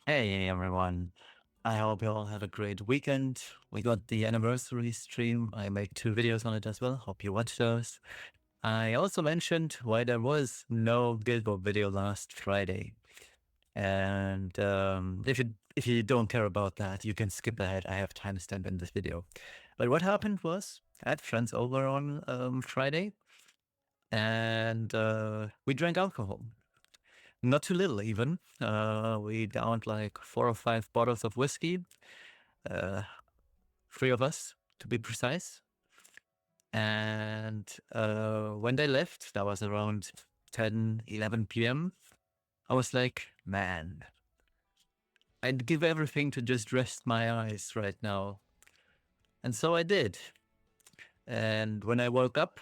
Hey everyone, I hope you all had a great weekend. We got the anniversary stream. I made 2 videos on it as well. Hope you watched those. I also mentioned why there was no Guild War video last Friday. And if you don't care about that, you can skip ahead. I have timestamp in this video. But what happened was I had friends over on Friday and we drank alcohol. Not too little even. We downed like 4 or 5 bottles of whiskey. 3 of us, to be precise. And when they left, that was around 10, 11 p.m., I was like, man, I'd give everything to just rest my eyes right now. And so I did. And when I woke up,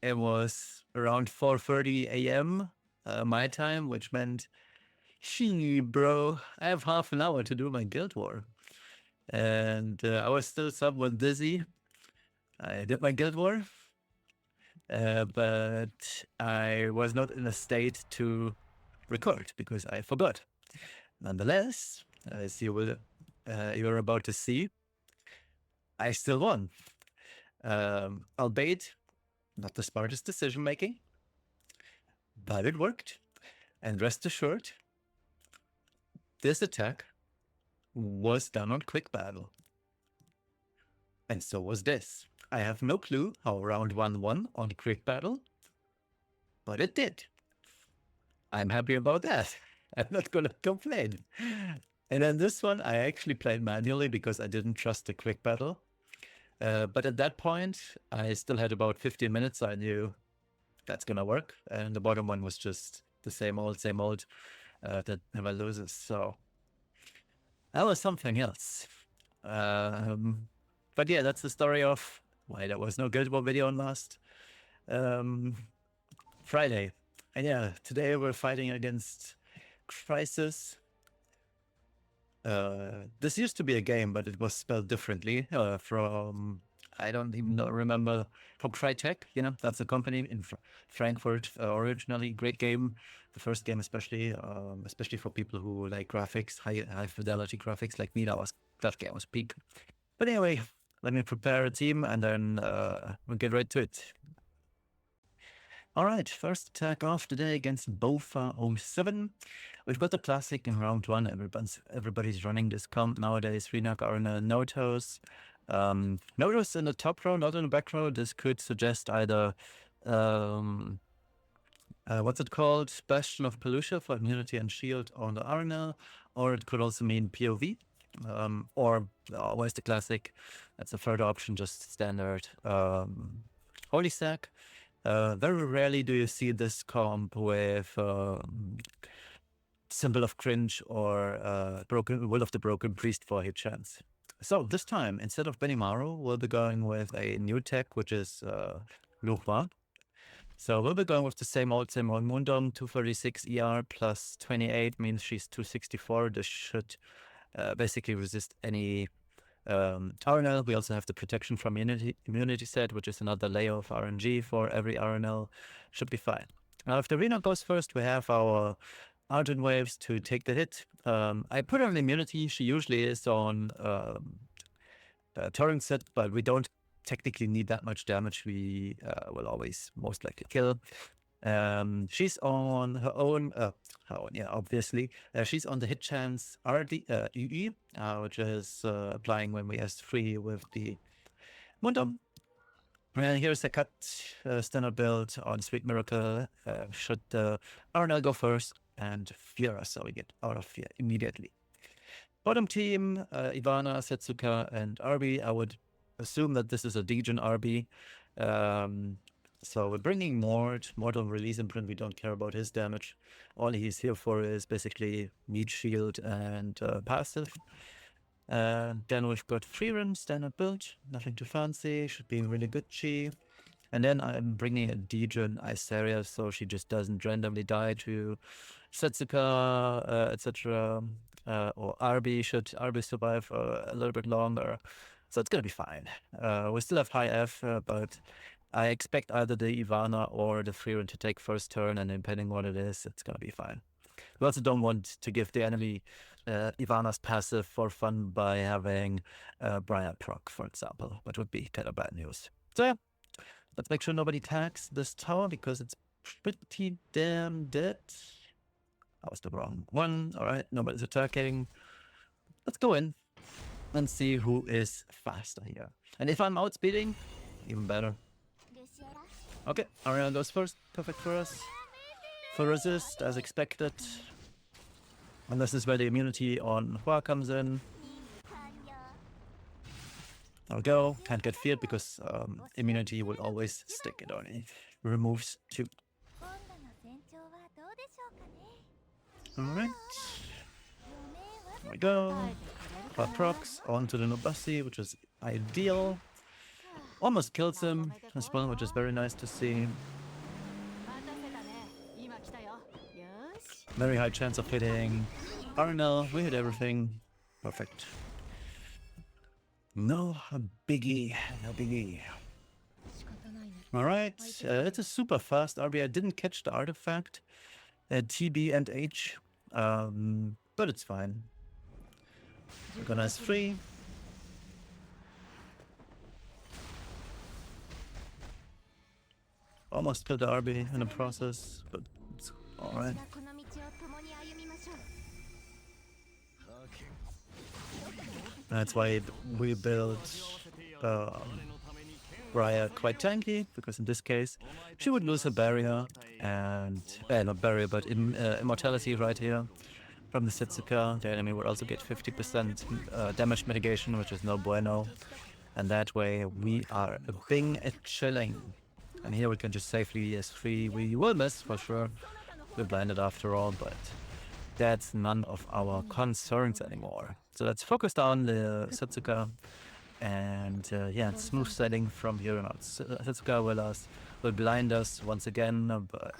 it was around 4:30 a.m. My time, which meant, gee, bro, I have half an hour to do my Guild War. And I was still somewhat dizzy. I did my Guild War, but I was not in a state to record because I forgot. Nonetheless, as you're about to see, I still won. Albeit not the smartest decision making, but it worked. And rest assured, this attack was done on quick battle. And so was this. I have no clue how round 1 won on quick battle, but it did. I'm happy about that. I'm not gonna complain. And then this one, I actually played manually because I didn't trust the quick battle. But at that point, I still had about 15 minutes. So I knew that's gonna work. And the bottom one was just the same old, that never loses. So that was something else. But yeah, that's the story of why there was no Guild War video on last Friday. And yeah, today we're fighting against CRYSYS. This used to be a game, but it was spelled differently from, I don't even remember, from Crytek, that's a company in Frankfurt originally. Great game. The first game especially for people who like graphics, high fidelity graphics like me, that game was peak. But anyway, let me prepare a team and then we'll get right to it. All right, first attack of the day against Bofa07. We've got the classic in round 1. Everybody's running this comp nowadays. Renak are in Notos. Notos in the top row, not in the back row. This could suggest either, what's it called? Bastion of Pelusia for immunity and shield on the RNL, or it could also mean POV. Or always the classic. That's a further option, just standard Holy Stack. Very rarely do you see this comp with Symbol of Cringe or Will of the Broken Priest for hit chance. So this time, instead of Benimaru, we'll be going with a new tech, which is Luhua. So we'll be going with the same old Mundum. 236 ER plus 28 means she's 264. This should basically resist any RNL. We also have the protection from immunity set, which is another layer of RNG for every RNL. Should be fine. Now, if the Reno goes first, we have our Argent Waves to take the hit. I put her on immunity. She usually is on Torrent set, but we don't technically need that much damage. We will always most likely kill. She's on her own, obviously. She's on the hit chance RD, UE, which is applying when we S3 with the Mundum. And here's a cut standard build on Sweet Miracle. Should RNL go first and Fiora, so we get out of Fear immediately. Bottom team, Ivana, Setsuka, and RB. I would assume that this is a Degen RB. So we're bringing Mort on release imprint. We don't care about his damage. All he's here for is basically meat shield and passive. Then we've got Freerun, standard build, nothing too fancy, should be really good chi. And then I'm bringing a Degen Iceria, so she just doesn't randomly die to Setsuka, etc. Or RB, should RB survive a little bit longer. So it's gonna be fine. We still have high F, but I expect either the Ivana or the Freerun to take first turn, and depending what it is, it's gonna be fine. We also don't want to give the enemy Ivana's passive for fun by having Briar proc, for example, which would be kind of bad news. So yeah, let's make sure nobody tags this tower because it's pretty damn dead. That was the wrong one. All right, nobody's attacking. Let's go in and see who is faster here. And if I'm outspeeding, even better. Okay, Ariana goes first. Perfect for us. For resist, as expected. And this is where the immunity on Hua comes in. There we go. Can't get feared because immunity will always stick. It only removes 2. Alright. There we go. 5 procs onto the Nobasi, which is ideal. Almost kills him as well, which is very nice to see. Very high chance of hitting Arnel. We hit everything. Perfect. No biggie. No biggie. Alright. It's a super fast RB. I didn't catch the artifact at TB and H. But it's fine. We're gonna S3. Almost killed the RB in the process, but it's alright. That's why we built Briar quite tanky, because in this case she would lose her barrier and not barrier but immortality right here from the Setsuka. The enemy would also get 50% damage mitigation, which is no bueno, and that way we are being chilling. And here we can just safely S3. We will miss for sure. We're blinded after all, but that's none of our concerns anymore. So let's focus on the Setsuka. And yeah, smooth sailing from here on out. Setsuka will blind us once again, but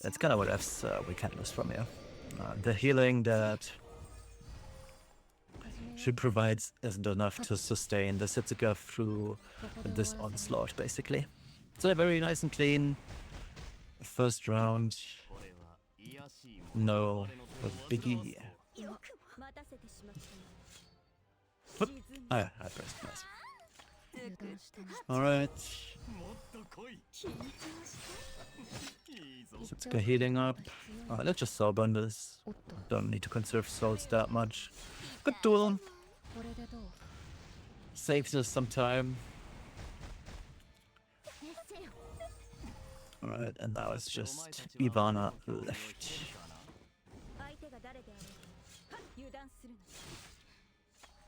that's kind of what F's we can lose from here. The healing that she provides isn't enough to sustain the Setsuka through this onslaught, basically. So very nice and clean. First round. No biggie. Whoop. I pressed nice. Alright. Setsuka healing up. Let's just soul burn this. Don't need to conserve souls that much. Good duel. Saves us some time. Alright, and now it's just Ivana left.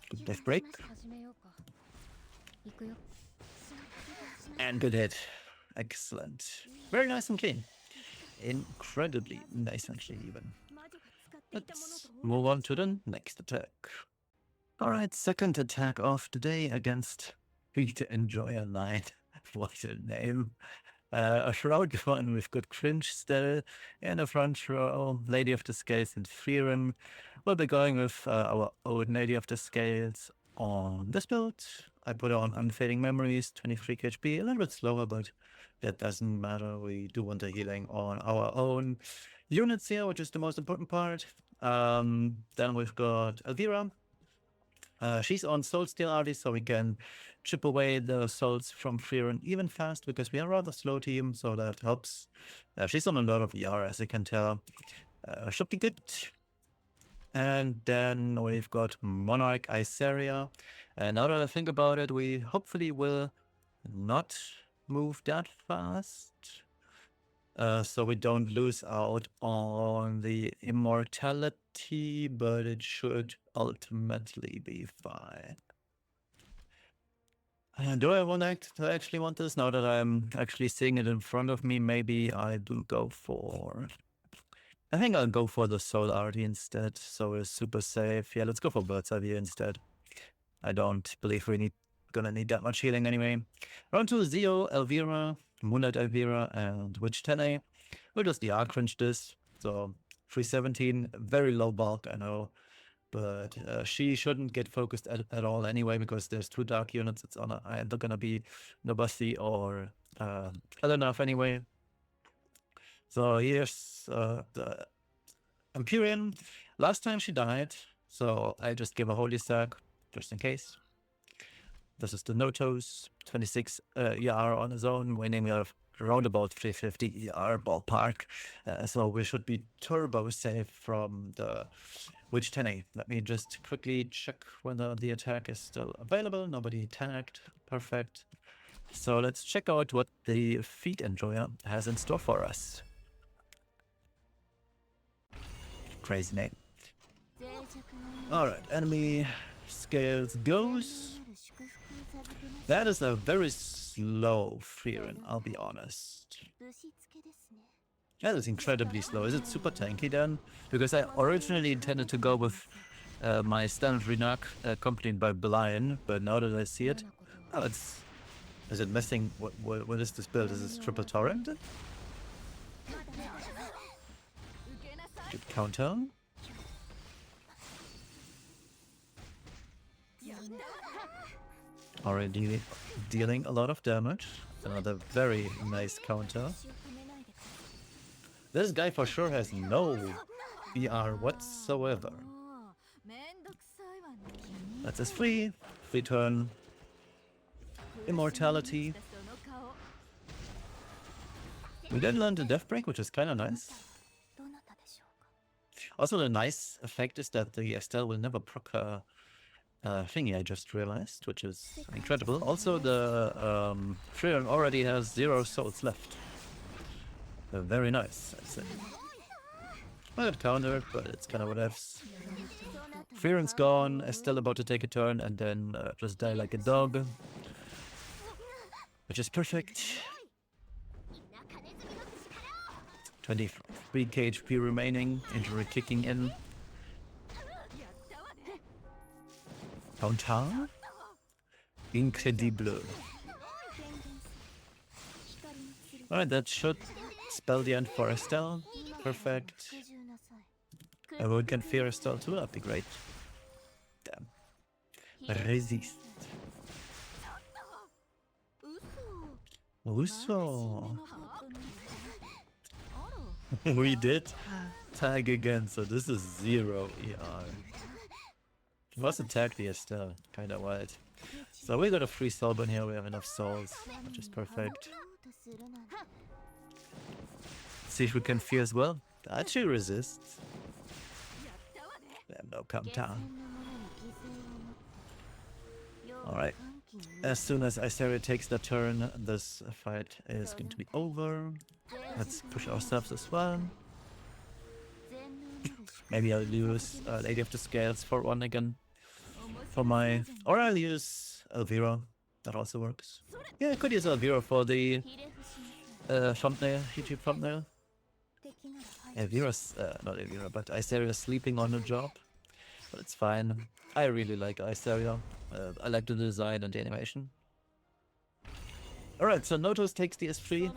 Good death break. And good hit. Excellent. Very nice and clean. Incredibly nice and clean even. Let's move on to the next attack. Alright, second attack of the day against Peter Enjoyer Knight. What a name. A Shroud one with good cringe still, and a front row, Lady of the Scales and Freedom. We'll be going with our old Lady of the Scales on this build. I put on Unfading Memories, 23 KHP, a little bit slower, but that doesn't matter. We do want the healing on our own units here, which is the most important part. Then we've got Elvira. She's on Soul Steel RD, so we can chip away the souls from Freeran even fast, because we are a rather slow team, so that helps. She's on a lot of ER, as you can tell. Should be good. And then we've got Monarch Iseria. And now that I think about it, we hopefully will not move that fast. So we don't lose out on the immortality, but it should ultimately be fine. Do I actually want this? Now that I'm actually seeing it in front of me, maybe I do go for... I think I'll go for the Soul RD instead, so we're super safe. Yeah, let's go for Bird's Eye View instead. I don't believe we're gonna need that much healing anyway. Round 2, Zio, Elvira, Moonlight Elvira, and Witch 10A. We'll just DR cringe this. So 317, very low bulk, I know. But she shouldn't get focused at all anyway, because there's 2 dark units. It's on either gonna be Nobasi or Elenath anyway. So here's the Empyrean. Last time she died, so I just give a holy stack, just in case. This is the Notos, 26 ER on his own, winning around about 350 ER ballpark. So we should be turbo safe from the Witch 10A. Let me just quickly check whether the attack is still available. Nobody tagged. Perfect. So let's check out what the Feed Enjoyer has in store for us. Crazy name. Alright, enemy scales goes. That is a very slow Frieren, I'll be honest. That is incredibly slow. Is it super tanky then? Because I originally intended to go with my standard Renak accompanied by Blind, but now that I see it, oh, it's... Is it missing? What is this build? Is this triple torrent? Good counter. Already dealing a lot of damage. Another very nice counter. This guy for sure has no BR whatsoever. That's his free turn. Immortality. We did learn the Death Break, which is kind of nice. Also, the nice effect is that the Estelle will never proc her thingy, I just realized, which is incredible. Also, the Frieren already has 0 souls left. Very nice, I'd say. Well, it countered, but it's kind of whatevs. Frieren's gone, Estelle about to take a turn, and then just die like a dog. Which is perfect. 23 KHP remaining, injury kicking in. Counter? Incredible. Alright, that should spell the end for Estelle. Perfect. Everyone can fear Estelle too, that'd be great. Damn. Resist. Uso. We did tag again, so this is 0 ER. He was attacked the Estelle, kinda wild. So we got a free Soulburn here, we have enough souls, which is perfect. Let's see if we can fear as well. Actually resists. Damn, no counter. Alright. As soon as Iseria takes the turn, this fight is going to be over. Let's push ourselves as well. Maybe I'll use Lady of the Scales for one again. For my... Or I'll use Elvira. That also works. Yeah, I could use Elvira for the thumbnail, YouTube thumbnail. Elvira's... not Elvira, but Iseria's sleeping on the job. But it's fine. I really like Iseria. I like the design and the animation. Alright, so Notos takes the S3.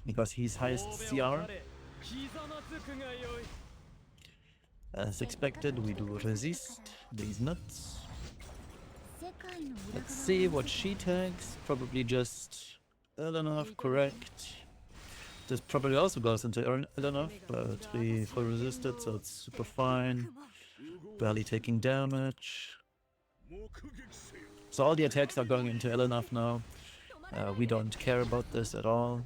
Because he's highest CR. As expected, we do resist these nuts. Let's see what she takes. Probably just Eleanor, correct. This probably also goes into Eleanor, but we full resisted, so it's super fine. Barely taking damage. So all the attacks are going into Eleanor now. We don't care about this at all.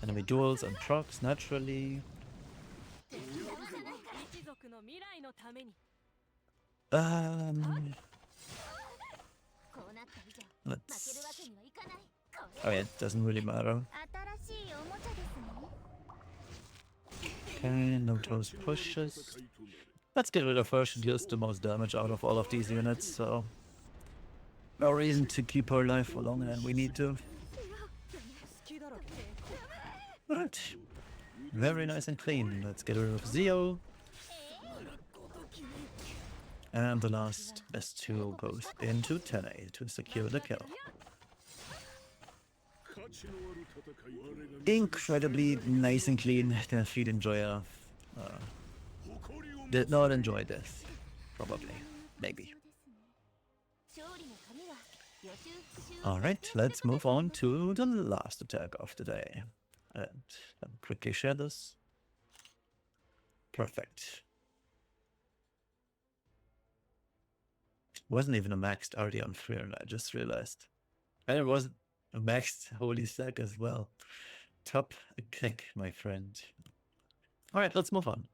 Enemy duels and procs naturally. Let's... Oh yeah, it doesn't really matter. Okay, Notos pushes. Let's get rid of her, she deals the most damage out of all of these units, so... No reason to keep her alive for longer than we need to. Right. Very nice and clean. Let's get rid of Zio. And the last best two goes into 10A to secure the kill. Incredibly nice and clean. The Feed Enjoyer did not enjoy this. Probably. Maybe. Alright, let's move on to the last attack of the day. And quickly share this. Perfect. Wasn't even a maxed already on Freer, I just realized. And it wasn't a maxed Holy Stack as well. Top kick, my friend. Alright, let's move on.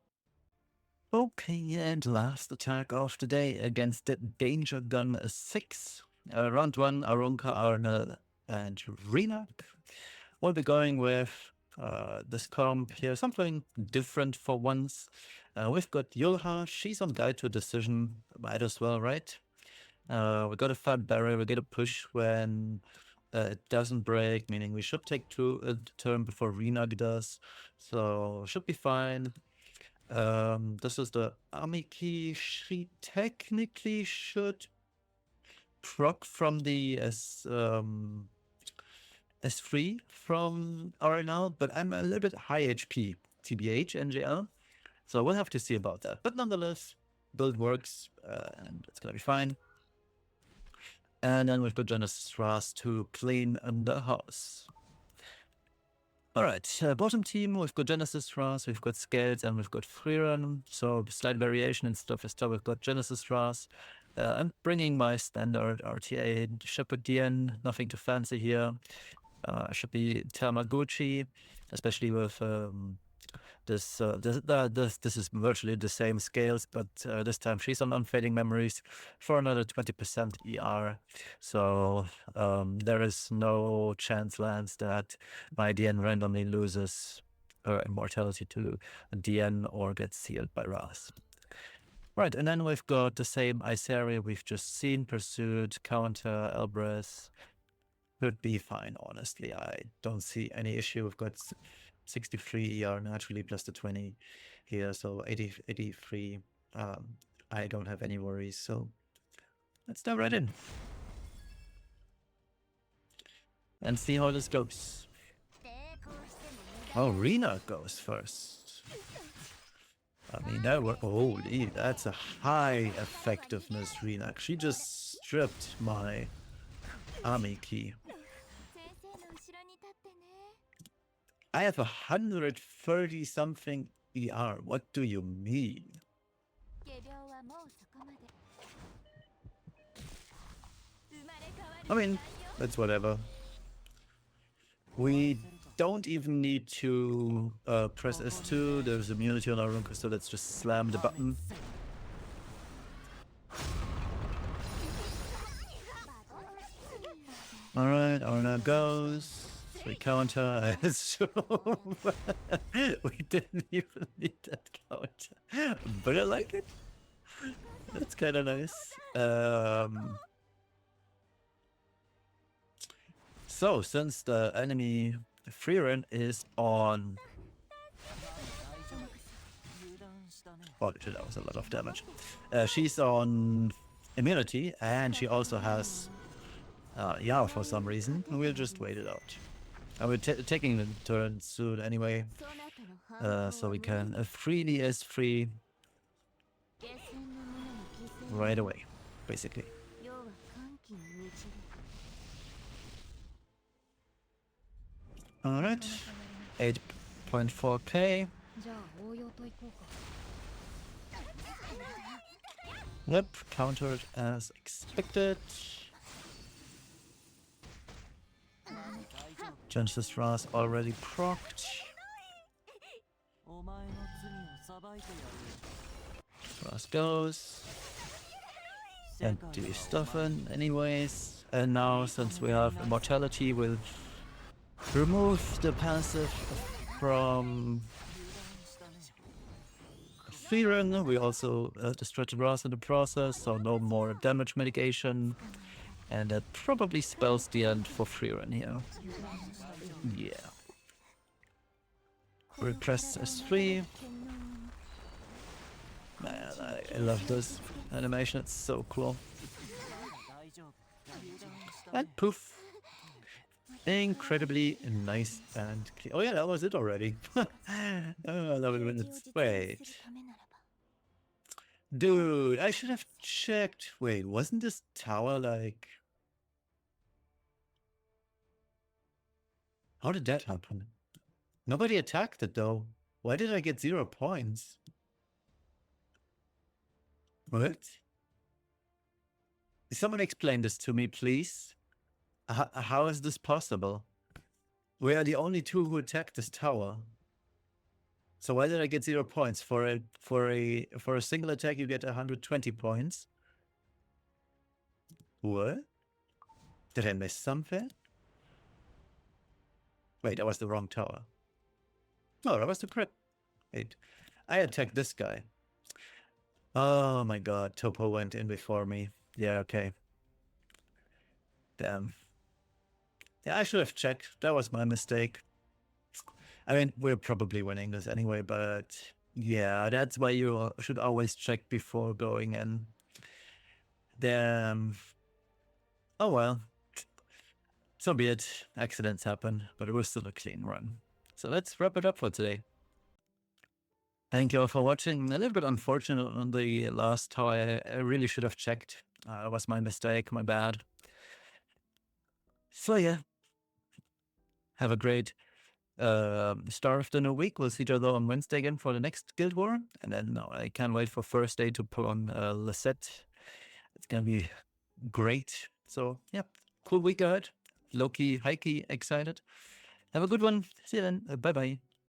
Okay, and last attack of the day against the Danger Gun 6. Round 1, Arunka, Arnold, and Renak. We'll be going with this comp here, something different for once. We've got Yulha, she's on Guide to Decision, might as well, right? We got a fat barrier, we get a push when it doesn't break, meaning we should take a turn before Renak does, so should be fine. This is the army key. She technically should proc from the S3 from RNL, but I'm a little bit high HP, TBH, NGL, so we'll have to see about that. But nonetheless, build works, and it's gonna be fine. And then we've got Genesis Ras to clean the house. Alright, bottom team, we've got Genesis Ras, we've got Scales, and we've got Freerun. So slight variation and stuff as well. We've got Genesis Ras. I'm bringing my standard RTA Shepherd DN, nothing too fancy here. Should be Tamaguchi, especially with this is virtually the same scales, but this time she's on Unfading Memories for another 20% ER. So there is no chance, Lance, that my DN randomly loses her immortality to DN or gets sealed by Ras. Right, and then we've got the same Isari we've just seen, Pursuit, Counter, Elbrus. Could be fine, honestly. I don't see any issue. We've got 63 ER naturally plus the 20 here, so 83. I don't have any worries, so let's dive right in and see how this goes. Oh, Rena goes first. I mean, holy, that's a high effectiveness Rena. She just stripped my army key. I have 130 something ER. What do you mean? I mean, that's whatever. We don't even need to press S2. There's immunity on Arunka, so let's just slam the button. Alright, Arna goes. We counter. We didn't even need that counter, but I like it. That's kind of nice. So since the enemy Freerun is on, oh, that was a lot of damage. She's on immunity, and she also has yeah, for some reason. We'll just wait it out. We're taking the turn soon anyway, so we can freely as free right away, basically. Alright, 8.4k. Yep, countered as expected. Genesis Ras already procced. Ras goes. And do stuffing anyways. And now, since we have immortality, we'll remove the passive from Freerun. We also destroyed the Ras in the process, so no more damage mitigation. And that probably spells the end for Freerun here. Yeah. Repress S3. Man, I love this animation, it's so cool. And poof. Incredibly nice and clean. Oh yeah, that was it already. Oh, 11 minutes. Wait. Dude, I should have checked. Wait, wasn't this tower like... How did that happen? Nobody attacked it though. Why did I get 0 points? What? Someone explain this to me, please. How is this possible? We are the only two who attacked this tower. So why did I get 0 points? For a single attack, you get 120 points. What? Did I miss something? Wait, that was the wrong tower. Oh, that was the crit. Wait, I attacked this guy. Oh my god, Topo went in before me. Yeah, okay. Damn. Yeah, I should have checked. That was my mistake. I mean, we're probably winning this anyway, but yeah, that's why you should always check before going in. Damn. Oh well. So be it. Accidents happen, but it was still a clean run. So let's wrap it up for today. Thank you all for watching. A little bit unfortunate on the last tower. I really should have checked. It was my mistake, my bad. So yeah, have a great start of the new week. We'll see each other on Wednesday again for the next Guild War. And then I can't wait for Thursday to put on Lisette. It's going to be great. So yeah, cool week ahead. Low-key, high-key excited. Have a good one. See you then. Bye-bye.